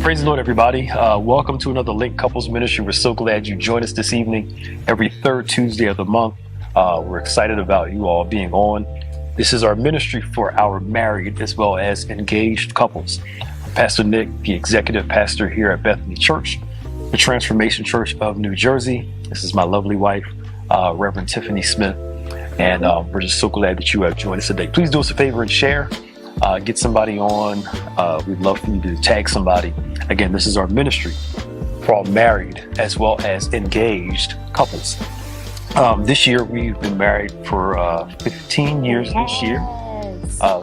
Praise the Lord, everybody. Welcome to another Link Couples Ministry. We're so glad you joined us this evening, every third Tuesday of the month. We're excited about you all being on. This is our ministry for our married as well as engaged couples. I'm Pastor Nick, the executive pastor here at Bethany Church, the Transformation Church of New Jersey. This is my lovely wife, Reverend Tiffany Smith, and we're just so glad that you have joined us today. Please do us a favor and share. Get somebody on. We'd love for you to tag somebody. Again, this is our ministry for all married as well as engaged couples. This year, we've been married for 15 years this year.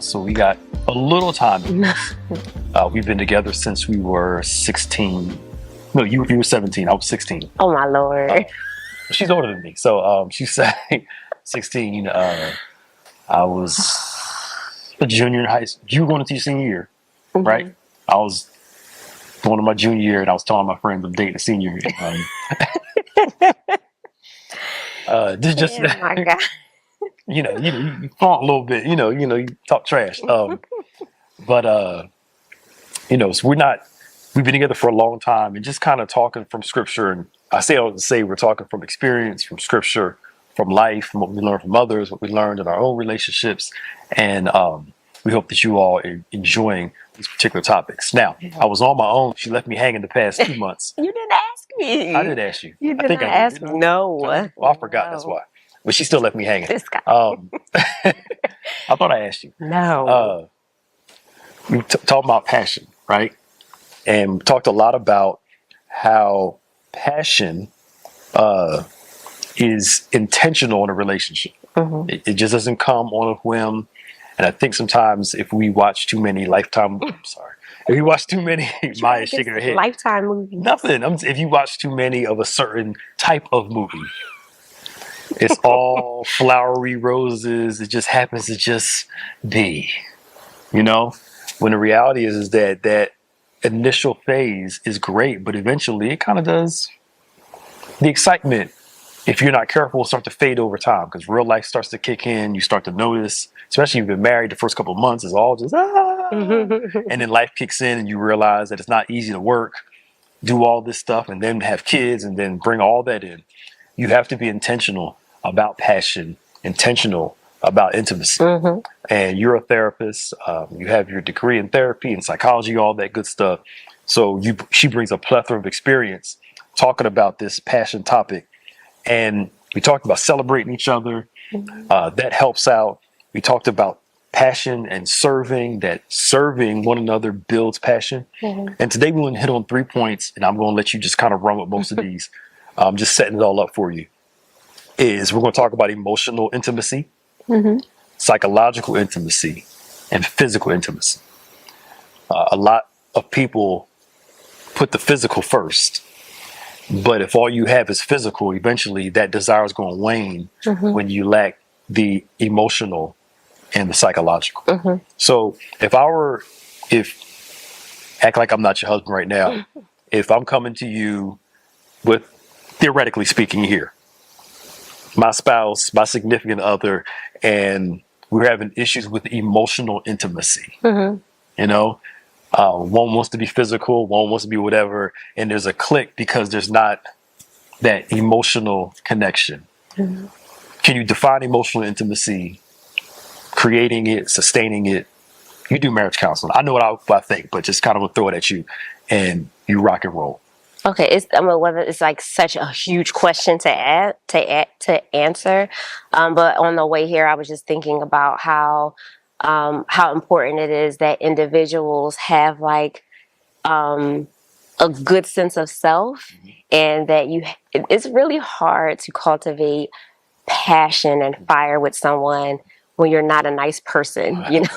So we got a little time. We've been together since we were 16. No, you were 17. I was 16. Oh, my Lord. She's older than me. So she's 16. I was a junior in high school. You were going into your senior year, right? I was going to my junior year, and I was telling my friends I'm dating a senior year. Just Oh my God. you flaunt a little bit. You talk trash. So we've been together for a long time, and just kind of talking from Scripture. And I say all to say we're talking from experience, from Scripture, from life, from what we learned from others, what we learned in our own relationships, and we hope that you all are enjoying these particular topics. Now, I was on my own. She left me hanging the past 2 months. You didn't ask me. I did ask you. You did I think not I did, ask me. No. Well, I forgot. That's why. But she still left me hanging. This guy. I thought I asked you. No. We talked about passion, right? And we talked a lot about how passion is intentional in a relationship. Mm-hmm. It just doesn't come on a whim. And I think sometimes if we watch too many if you watch too many, Maya's shaking her head. Lifetime movies. Nothing. If you watch too many of a certain type of movie, it's all flowery roses. It just happens to just be, when the reality is that initial phase is great, but eventually it kind of does. The excitement, if you're not careful, will start to fade over time because real life starts to kick in. You start to notice, especially if you've been married the first couple of months, it's all just, and then life kicks in and you realize that it's not easy to work, do all this stuff, and then have kids and then bring all that in. You have to be intentional about passion, intentional about intimacy. Mm-hmm. And you're a therapist. You have your degree in therapy and psychology, all that good stuff. So she brings a plethora of experience talking about this passion topic. And we talked about celebrating each other. That helps out. We talked about passion and serving, that serving one another builds passion. Mm-hmm. And today we're going to hit on 3 points, and I'm going to let you just kind of run with most of these. Just setting it all up for you. We're going to talk about emotional intimacy, mm-hmm. psychological intimacy, and physical intimacy. A lot of people put the physical first. But if all you have is physical, eventually that desire is going to wane mm-hmm. when you lack the emotional and the psychological. Mm-hmm. So if act like I'm not your husband right now, if I'm coming to you with, theoretically speaking here, my spouse, my significant other, and we're having issues with emotional intimacy, mm-hmm. One wants to be physical, one wants to be whatever, and there's a click because there's not that emotional connection. Mm-hmm. Can you define emotional intimacy, creating it, sustaining it? You do marriage counseling. I know what I think, but just kind of throw it at you, and you rock and roll. Okay, whether it's like such a huge question to answer, but on the way here, I was just thinking about how important it is that individuals have like a good sense of self, and that it's really hard to cultivate passion and fire with someone when you're not a nice person, and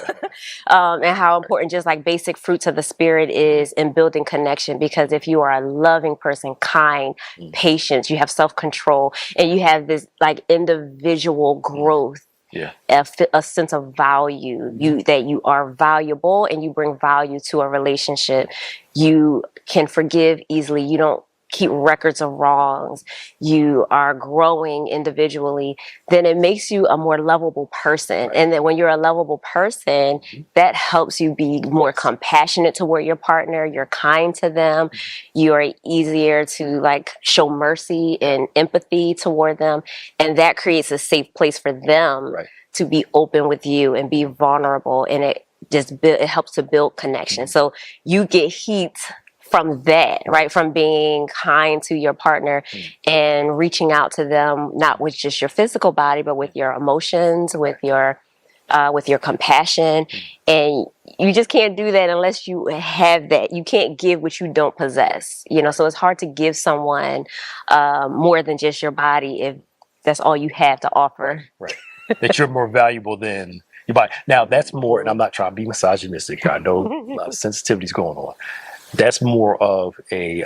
how important just like basic fruits of the spirit is in building connection. Because if you are a loving person, kind, patient, you have self-control, and you have this like individual growth, a sense of value, that you are valuable and you bring value to a relationship. You can forgive easily. You don't keep records of wrongs, you are growing individually, then it makes you a more lovable person. And then when you're a lovable person, that helps you be more compassionate toward your partner. You're kind to them. You're easier to like show mercy and empathy toward them. And that creates a safe place for them to be open with you and be vulnerable. And it helps to build connection. So you get heat from that, right? From being kind to your partner and reaching out to them, not with just your physical body, but with your emotions, with your compassion. And you just can't do that unless you have that. You can't give what you don't possess, you know? So it's hard to give someone more than just your body if that's all you have to offer. Right. That you're more valuable than your body. Now that's more, and I'm not trying to be misogynistic. I know a lot of sensitivity's going on. That's more of a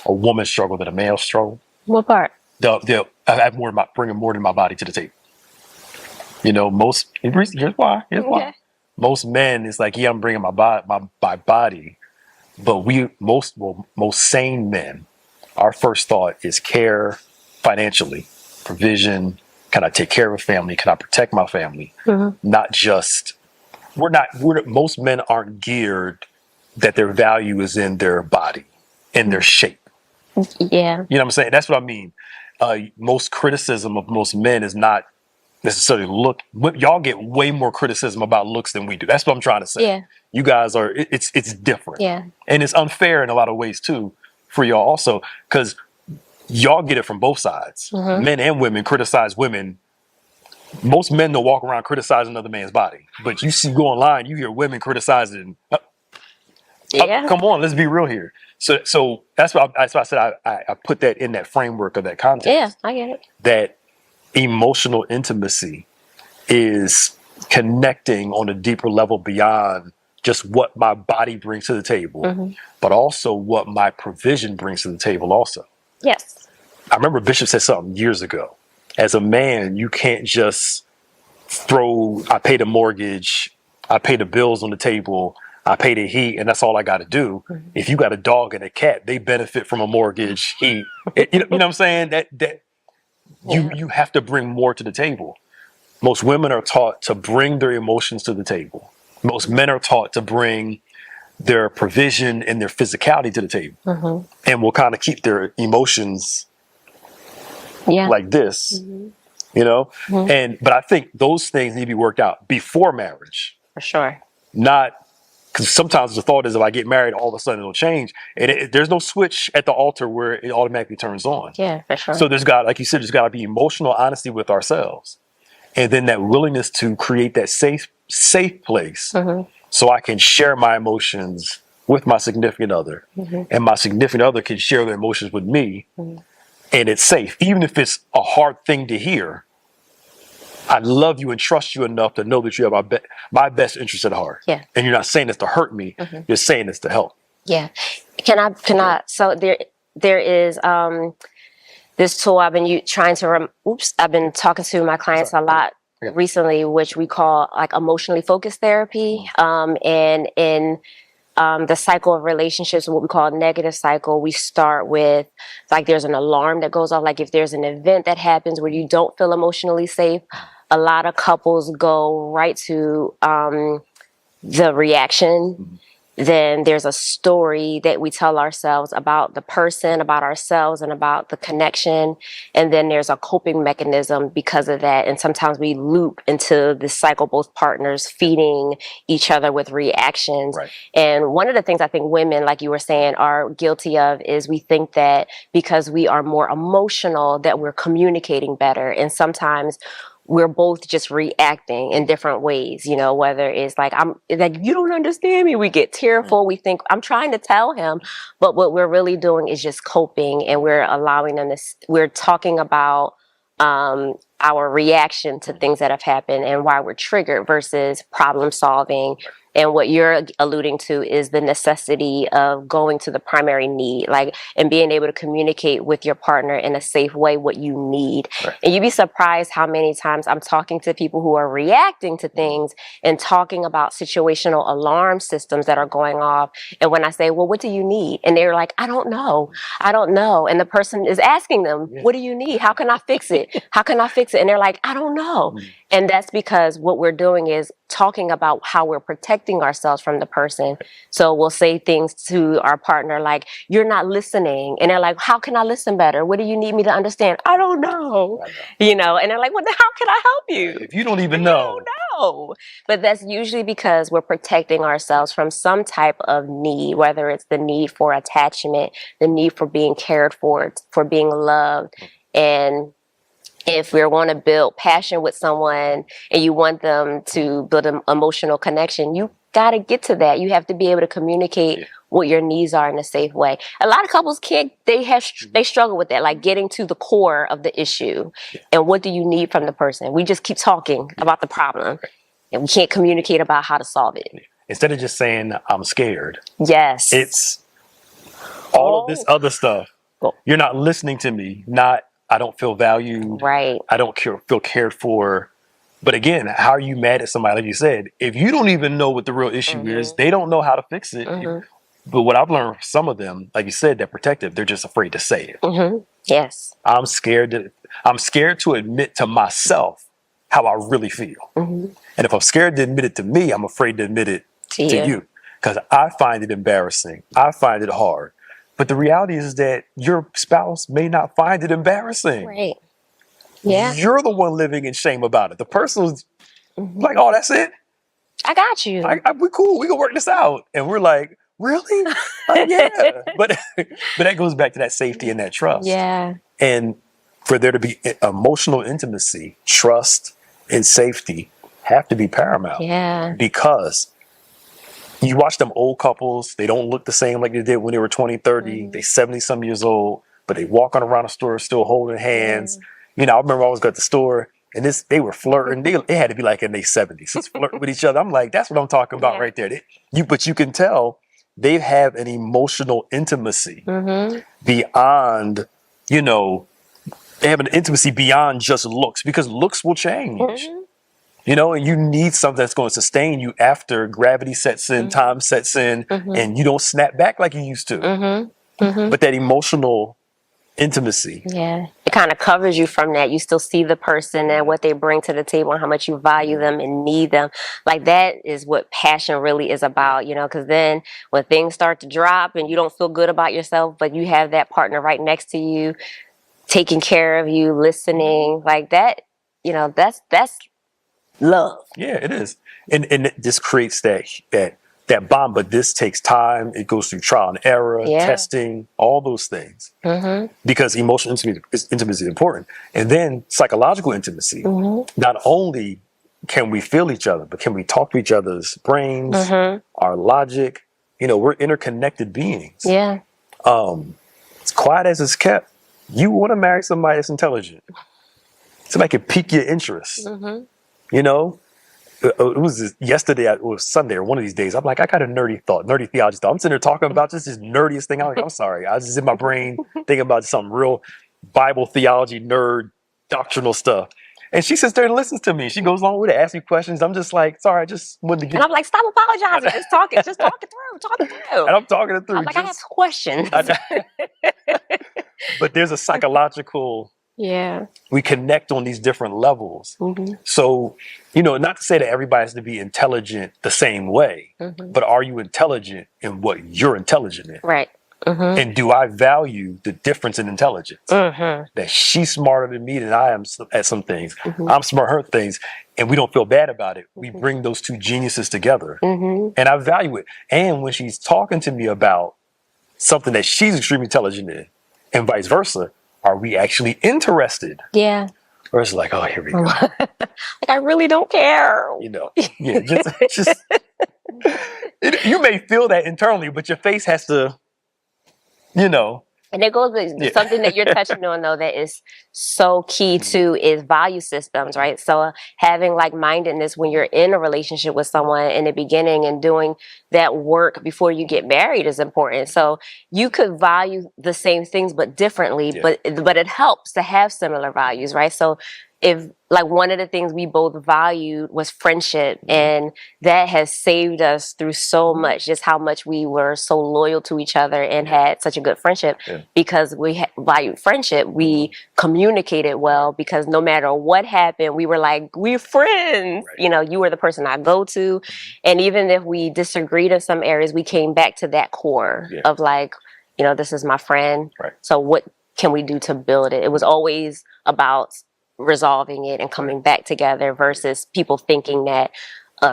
woman's struggle than a male struggle. What part? I have bringing more than my body to the table. You know, here's why. Most men, it's like, yeah, I'm bringing my body, but most sane men, our first thought is care, financially, provision. Can I take care of a family? Can I protect my family? Not just, most men aren't geared that their value is in their body, in their shape. Yeah. You know what I'm saying? That's what I mean. Most criticism of most men is not necessarily look. Y'all get way more criticism about looks than we do. That's what I'm trying to say. Yeah. You guys are, it's different. Yeah. And it's unfair in a lot of ways too for y'all also, because y'all get it from both sides. Men and women criticize women. Most men don't walk around criticizing another man's body, but you go online, you hear women criticizing. Come on, let's be real here. So that's why I said I put that in that framework of that context. Yeah, I get it. That emotional intimacy is connecting on a deeper level beyond just what my body brings to the table, but also what my provision brings to the table also. Yes. I remember Bishop said something years ago. As a man, you can't just I pay the mortgage, I pay the bills on the table, I pay the heat, and that's all I got to do. If you got a dog and a cat, they benefit from a mortgage, heat. You know what I'm saying? You have to bring more to the table. Most women are taught to bring their emotions to the table. Most men are taught to bring their provision and their physicality to the table, and will kind of keep their emotions like this, you know? But I think those things need to be worked out before marriage. For sure. Not, because sometimes the thought is if I get married, all of a sudden it'll change. And there's no switch at the altar where it automatically turns on. Yeah, for sure. So like you said, there's got to be emotional honesty with ourselves. And then that willingness to create that safe place so I can share my emotions with my significant other. And my significant other can share their emotions with me. And it's safe. Even if it's a hard thing to hear, I love you and trust you enough to know that you have my best interest at heart. Yeah. And you're not saying this to hurt me. You're saying this to help. Yeah. Can I, so there is, this tool I've been I've been talking to my clients a lot recently, which we call like emotionally focused therapy. And in the cycle of relationships, what we call a negative cycle, we start with like there's an alarm that goes off. Like if there's an event that happens where you don't feel emotionally safe, a lot of couples go right to the reaction. Then there's a story that we tell ourselves about the person, about ourselves, and about the connection. And then there's a coping mechanism because of that. And sometimes we loop into this cycle, both partners feeding each other with reactions. Right. And one of the things I think women, like you were saying, are guilty of is we think that because we are more emotional, that we're communicating better. And sometimes we're both just reacting in different ways, you know, whether it's like, you don't understand me. We get tearful. We think I'm trying to tell him, but what we're really doing is just coping, and we're allowing them we're talking about, our reaction to things that have happened and why we're triggered versus problem solving And what you're alluding to is the necessity of going to the primary need, like, and being able to communicate with your partner in a safe way what you need. Right. And you'd be surprised how many times I'm talking to people who are reacting to things and talking about situational alarm systems that are going off. And when I say, well, what do you need? And they're like, I don't know. I don't know. And the person is asking them, what do you need? How can I fix it? How can I fix it? And they're like, I don't know. And that's because what we're doing is talking about how we're protecting ourselves from the person. So we'll say things to our partner like, you're not listening. And they're like, how can I listen better? What do you need me to understand? I don't know. You know, and they're like, well, then how can I help you? If you don't even know. No. But that's usually because we're protecting ourselves from some type of need, whether it's the need for attachment, the need for being cared for being loved. And if we're going to build passion with someone and you want them to build an emotional connection, you got to get to that. You have to be able to communicate what your needs are in a safe way. A lot of couples can't, they struggle with that, like getting to the core of the issue. And what do you need from the person? We just keep talking about the problem and we can't communicate about how to solve it. Instead of just saying, I'm scared. Yes. It's all of this other stuff. You're not listening to me, not I don't feel valued. Right. I don't feel cared for. But again, how are you mad at somebody? Like you said, if you don't even know what the real issue is, they don't know how to fix it. But what I've learned from some of them, like you said, they're protective. They're just afraid to say it. Yes. I'm scared to admit to myself how I really feel. And if I'm scared to admit it to me, I'm afraid to admit it to you. Because I find it embarrassing. I find it hard. But the reality is that your spouse may not find it embarrassing. Right. Yeah. You're the one living in shame about it. The person's like, oh, that's it? I got you. We're cool. We can work this out. And we're like, really? Yeah. But that goes back to that safety and that trust. Yeah. And for there to be emotional intimacy, trust, and safety have to be paramount. Yeah. Because you watch them old couples, they don't look the same like they did when they were 20, 30. They 70 some years old, but they walking around the store still holding hands. You know, I remember I was at the store and they were flirting. They had to be like in their 70s, just flirting with each other. I'm like, that's what I'm talking about right there. But you can tell they have an emotional intimacy beyond, you know, they have an intimacy beyond just looks, because looks will change. You know, and you need something that's going to sustain you after gravity sets in, time sets in, and you don't snap back like you used to. But that emotional intimacy. Yeah. It kind of covers you from that. You still see the person and what they bring to the table and how much you value them and need them. Like, that is what passion really is about, you know, because then when things start to drop and you don't feel good about yourself, but you have that partner right next to you, taking care of you, listening, like that, you know, that's love. Yeah, it is. And this creates that bond, but this takes time. It goes through trial and error, testing, all those things. Because emotional intimacy is important. And then psychological intimacy. Not only can we feel each other, but can we talk to each other's brains, our logic? You know, we're interconnected beings. Yeah. As quiet as it's kept, you want to marry somebody that's intelligent. Somebody can pique your interest. You know, it was yesterday, it was Sunday or one of these days. I'm like, I got a nerdy theology thought. I'm sitting there talking about just this nerdiest thing. I'm sorry. I was just in my brain thinking about some real Bible theology nerd doctrinal stuff. And she sits there and listens to me. She goes along with it, asks me questions. I'm just like, sorry, I just wanted to get. And I'm like, stop apologizing. Just talk it through. And I'm talking it through. I'm like, I have questions. But there's a psychological. We connect on these different levels. So, you know, not to say that everybody has to be intelligent the same way, but are you intelligent in what you're intelligent in? Right. And do I value the difference in intelligence? That she's smarter than me than I am at some things. I'm smart at her things, and we don't feel bad about it. We bring those two geniuses together, and I value it. And when she's talking to me about something that she's extremely intelligent in, and vice versa, are we actually interested? Yeah. Or it's like, oh, here we go. Like, I really don't care. You know, yeah, just you may feel that internally, but your face has to, you know. And it goes with something that you're touching on, though, that is so key to is value systems, right? So having like-mindedness when you're in a relationship with someone in the beginning and doing that work before you get married is important. So you could value the same things but differently, but it helps to have similar values, right? So if like one of the things we both valued was friendship, and that has saved us through so much, just how much we were so loyal to each other and had such a good friendship because we valued friendship. We communicated well because no matter what happened, we were like, we're friends. You know, you were the person I go to. And even if we disagreed in some areas, we came back to that core of like, you know, this is my friend. So what can we do to build it? It was always about resolving it and coming back together versus people thinking that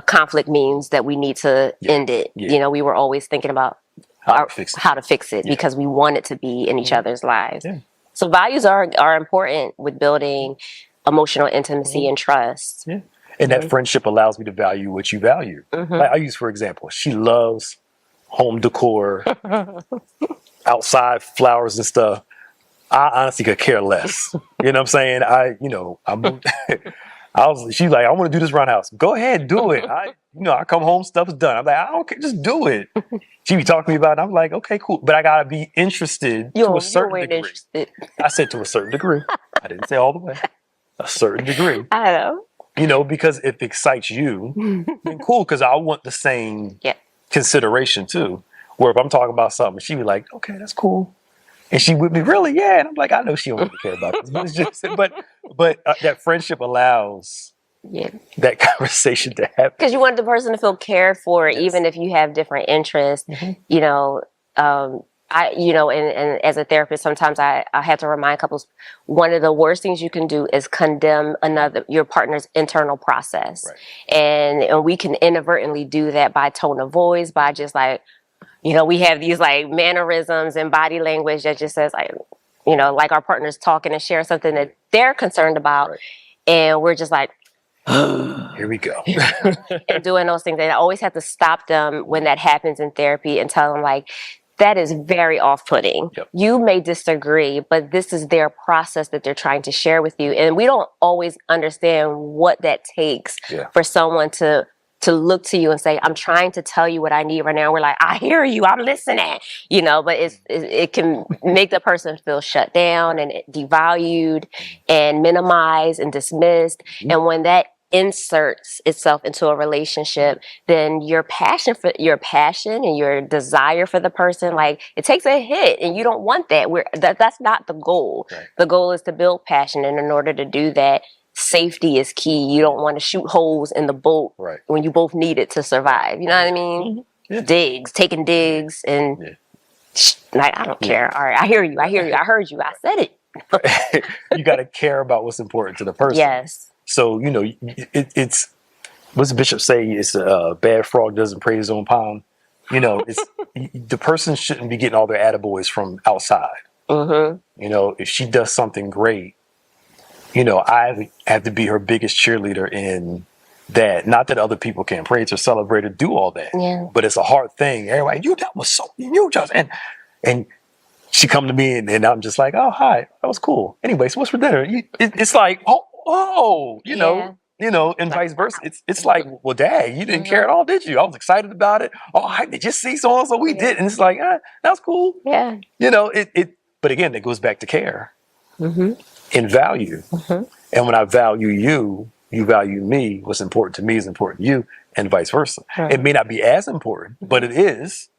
conflict means that we need to end it. You know, we were always thinking about how to fix it because we want it to be in each other's lives. So values are important with building emotional intimacy and trust. And that friendship allows me to value what you value. Like I use, for example, she loves home decor, outside flowers and stuff. I honestly could care less. You know what I'm saying? She's like, I want to do this roundhouse. Go ahead, do it. I come home, stuff's done. I'm like, I don't care, just do it. She be talking to me about it. I'm like, okay, cool. But I gotta be interested to a certain degree. Interested. I said to a certain degree. I didn't say all the way. A certain degree. I know. You know, because if it excites you, then cool, because I want the same consideration too. Where if I'm talking about something, she be like, okay, that's cool. And she would be really, and I'm like, I know she don't really care about this, but it's just, but that friendship allows that conversation to happen because you want the person to feel cared for, even if you have different interests. You know, and as a therapist, sometimes I have to remind couples one of the worst things you can do is condemn your partner's internal process, and we can inadvertently do that by tone of voice, by just like. You know, we have these like mannerisms and body language that just says like, you know, like our partner's talking and sharing something that they're concerned about. And we're just like, here we go. and doing those things. And I always have to stop them when that happens in therapy and tell them like, that is very off-putting. You may disagree, but this is their process that they're trying to share with you. And we don't always understand what that takes for someone to look to you and say, I'm trying to tell you what I need right now. We're like, I hear you, I'm listening, you know, but it can make the person feel shut down and devalued and minimized and dismissed. And when that inserts itself into a relationship, then your passion and your desire for the person, like it takes a hit and you don't want that. That's not the goal. The goal is to build passion. And in order to do that, safety is key. You don't want to shoot holes in the boat when you both need it to survive. You know what I mean? Taking digs, and like I don't care. All right, I hear you. I heard you. I said it. You got to care about what's important to the person. Yes. So you know, it's what's the bishop say? It's a bad frog doesn't praise his own pound. You know, it's the person shouldn't be getting all their attaboys from outside. You know, if she does something great. You know, I have to be her biggest cheerleader in that. Not that other people can't praise or celebrate or do all that, but it's a hard thing. Everybody, that was so, and she come to me and I'm just like, oh, hi, that was cool. Anyway, so what's for dinner? It's like, you know, and vice versa. It's like, well, dad, you didn't care at all, did you? I was excited about it. Oh, did you see so and so? We did, and it's like, that's cool. Yeah, you know, But again, it goes back to care. In value. And when I value you, you value me. What's important to me is important to you, and vice versa. It may not be as important, but it is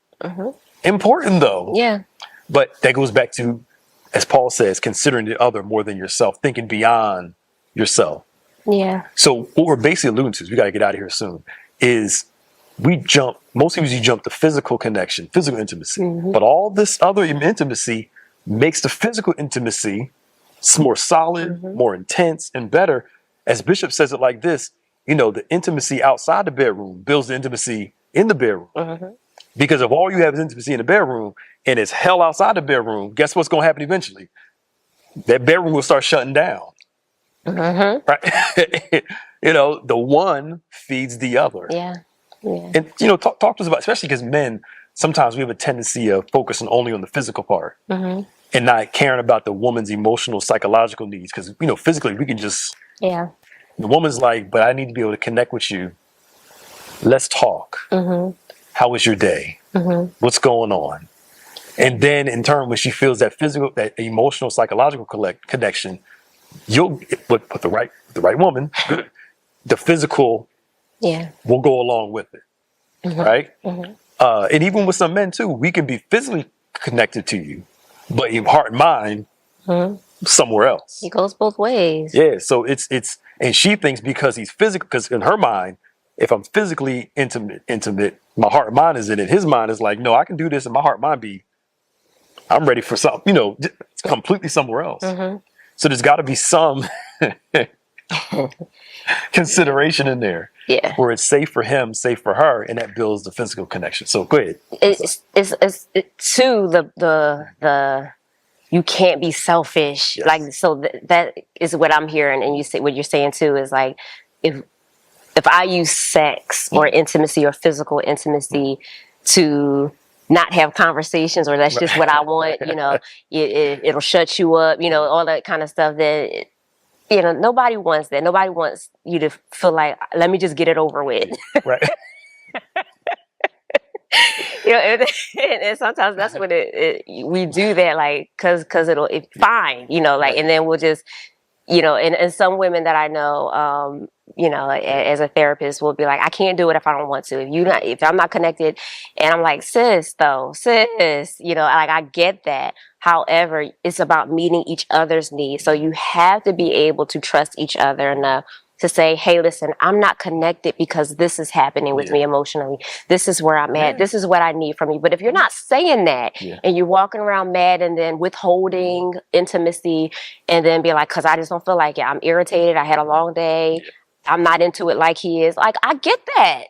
important though. Yeah. But that goes back to, as Paul says, considering the other more than yourself, thinking beyond yourself. Yeah. So what we're basically alluding to, we got to get out of here soon, is most people jump to physical connection, physical intimacy. But all this other intimacy makes the physical intimacy more solid, more intense, and better. As Bishop says it like this, you know, the intimacy outside the bedroom builds the intimacy in the bedroom. Because if all you have is intimacy in the bedroom and it's hell outside the bedroom, guess what's going to happen eventually? That bedroom will start shutting down. Right? You know, the one feeds the other. And, you know, talk to us about, especially because men, sometimes we have a tendency of focusing only on the physical part. and not caring about the woman's emotional, psychological needs. Because, you know, physically we can just, Yeah. the woman's like, but I need to be able to connect with you. Let's talk. How was your day? What's going on? And then in turn, when she feels that physical, that emotional, psychological connection, you'll, with the right woman, the physical will go along with it. Right? And even with some men too, we can be physically connected to you, but your heart and mind somewhere else. It goes both ways. Yeah. So it's, and she thinks because he's physical, because in her mind, if I'm physically intimate, my heart and mind is in it. His mind is like, no, I can do this, and my heart and mind be, I'm ready for something, you know, it's completely somewhere else. So there's got to be some consideration in there. Yeah. Where it's safe for him, safe for her, and that builds the physical connection. So go ahead. It's too the you can't be selfish. Yes. Like, so that is what I'm hearing, and you say what you're saying too is like, if I use sex or intimacy or physical intimacy to not have conversations, or that's just what I want, you know, it'll shut you up, you know, all that kind of stuff. That, you know, nobody wants that. Nobody wants you to feel like, let me just get it over with. Right. You know, and sometimes that's what we do that, like, cause it's fine, you know, like, and then we'll just, you know, and some women that I know, you know, as a therapist will be like, I can't do it if I don't want to. If I'm not connected, and I'm like, sis, you know, like, I get that. However, it's about meeting each other's needs. So you have to be able to trust each other enough to say, hey, listen, I'm not connected because this is happening with me emotionally. This is where I'm at. This is what I need from you. But if you're not saying that and you're walking around mad and then withholding intimacy and then be like, because I just don't feel like it. I'm irritated. I had a long day. I'm not into it like he is. Like, I get that.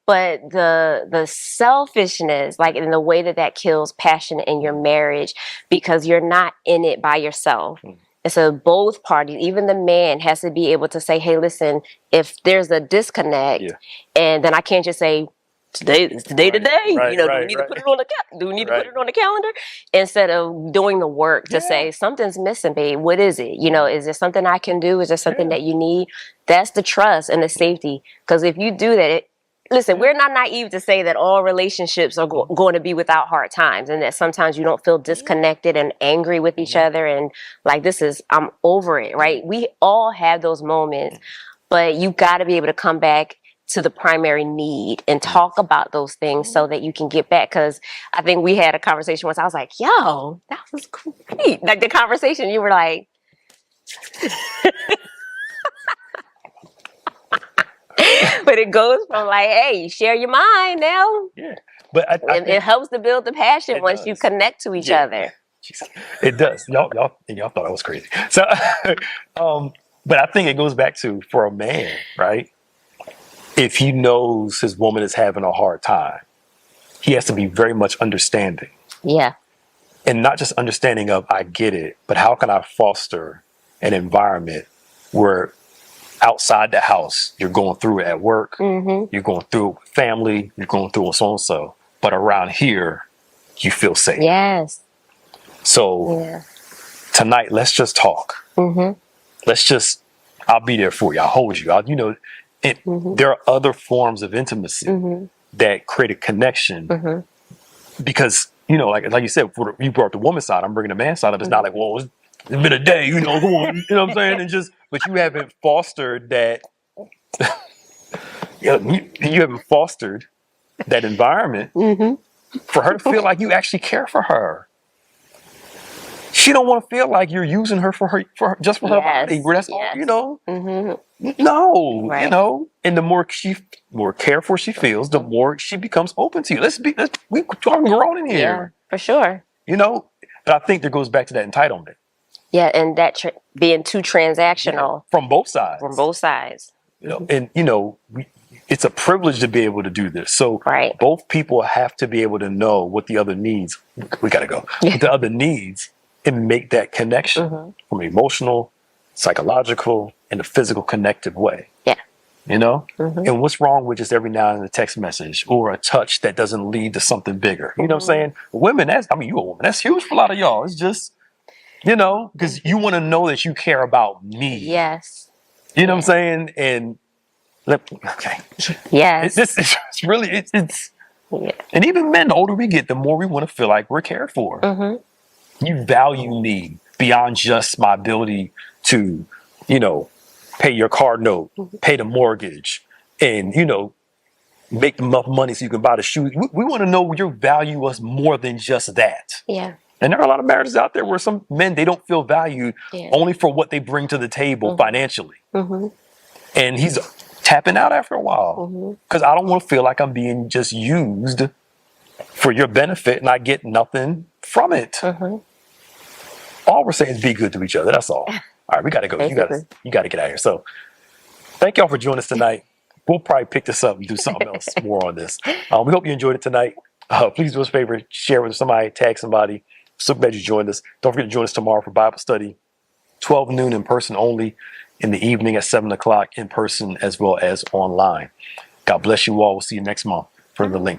But the selfishness, like, in the way that kills passion in your marriage, because you're not in it by yourself. And so both parties, even the man, has to be able to say, hey, listen, if there's a disconnect, and then I can't just say, today, you know, do we need to put it on the calendar? Instead of doing the work to say, something's missing, babe. What is it? You know, is there something I can do? Is there something that you need? That's the trust and the safety. Because if you do that, listen, we're not naive to say that all relationships are going to be without hard times, and that sometimes you don't feel disconnected and angry with each other and like, I'm over it, right? We all have those moments, but you got to be able to come back to the primary need and talk about those things so that you can get back. Because I think we had a conversation once. I was like, yo, that was great. Like, the conversation, you were like, but it goes from like, hey, share your mind now. Yeah. But it helps to build the passion once you connect to each other. It does. Y'all thought I was crazy. So, but I think it goes back to, for a man, right? If he knows his woman is having a hard time, he has to be very much understanding. Yeah. And not just understanding of, I get it, but how can I foster an environment where outside the house, you're going through it at work, you're going through it with family, you're going through it with so-and-so, but around here, you feel safe. Yes. So tonight, let's just talk. I'll be there for you. I'll hold you. There are other forms of intimacy that create a connection because, you know, like you said, you brought the woman's side, I'm bringing the man's side up. It's not like, well, it's been a day, you know, go on, you know what I'm saying? And but you haven't fostered that, you haven't fostered that environment for her to feel like you actually care for her. She don't want to feel like you're using her for her body. Where that's all, you know. No, you know. And the more careful she feels, the more she becomes open to you. We talking grown in here. Yeah, for sure. You know, but I think that goes back to that entitlement. Yeah, and that being too transactional from both sides. You know, and you know, it's a privilege to be able to do this. So both people have to be able to know what the other needs. We got to go. What the other needs. And make that connection from an emotional, psychological, and a physical connective way. Yeah. You know? And what's wrong with just every now and then a text message or a touch that doesn't lead to something bigger? You know what I'm saying? Women, you're a woman. That's huge for a lot of y'all. It's just You know, because you want to know that you care about me. Yes. You know what I'm saying? And okay, Yes. it's really it's Yeah. and even men, the older we get, the more we want to feel like we're cared for. Mm-hmm. You value me beyond just my ability to, you know, pay your car note, pay the mortgage, and make enough money so you can buy the shoes. We want to know you value us more than just that. Yeah. And there are a lot of marriages out there where some men, they don't feel valued Yeah. only for what they bring to the table financially. Mm-hmm. And he's tapping out after a while because I don't want to feel like I'm being just used for your benefit and I get nothing from it. All we're saying is be good to each other. That's all. All right, we got to go. You got to get out of here. So thank y'all for joining us tonight. We'll probably pick this up and do something else more on this. We hope you enjoyed it tonight. Please do us a favor, share with somebody, tag somebody. So glad you joined us. Don't forget to join us tomorrow for Bible study, 12 noon in person only, in the evening at 7 o'clock in person as well as online. God bless you all. We'll see you next month for the link.